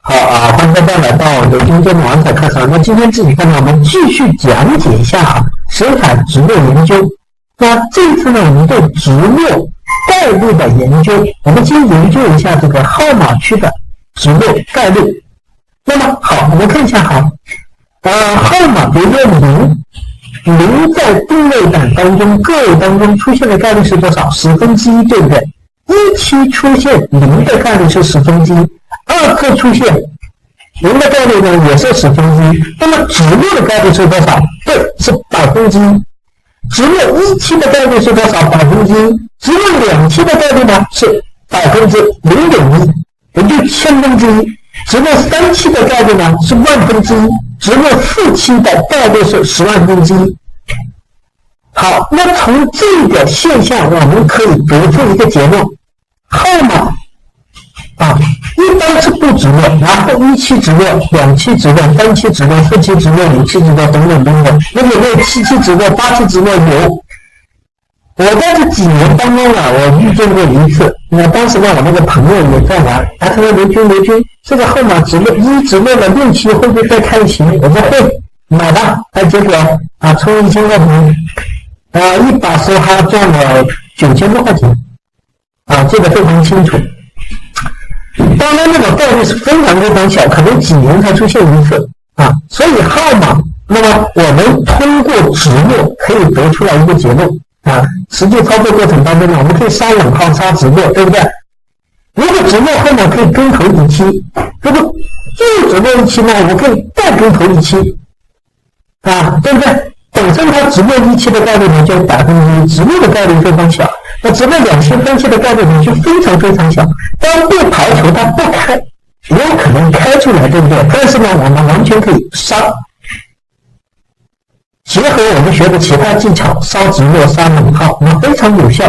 好啊，欢迎大家来到刘金坚的王彩课堂。那今天这节课呢，我们继续讲解一下神海直落研究。那这次呢，我们对直落概率的研究，我们先研究一下这个号码区的直落概率。那么好，我们看一下号码，比如说零在定位档当中个位当中出现的概率是多少？1/10，对不对？一期出现0的概率是1/10，二次出现0的概率呢也是1/10。那么直落的概率是多少？对，是1%。直落一期的概率是多少？1%。直落2期的概率呢是0.1%，也就1/1000。直落3期的概率呢是1/1000，直落4期的概率是10,000,000,000。好，那从这个现象我们可以得出一个结论：号码一般是不直落，然后1期直落、2期直落、3期直落、4期直落、5期直落等等等等。那有没有7期直落、8期直落？有。我在这几年当中我遇见过一次。那当时呢，我那个朋友也在玩，他说刘军，这个号码直落直落了6期，会不会再开行？我说会，买吧。结果充1000块钱，一把时还赚了9000多块钱，这个非常清楚。当然，那个概率是非常非常小，可能几年才出现一次所以号码，那么我们通过直落可以得出来一个结论实际操作过程当中呢，我们可以杀引号杀直落，对不对？如果直落后面可以跟投一期，如果又直落一期呢，我可以再跟投一期对不对？本身它直落1期的概率呢就1%，直落的概率非常小。那直落2期、3期的概率呢就非常非常小。当不排除它不开，也有可能开出来，对不对？但是呢，我们完全可以杀。结合我们学的其他技巧，杀直落、杀引号，那非常有效。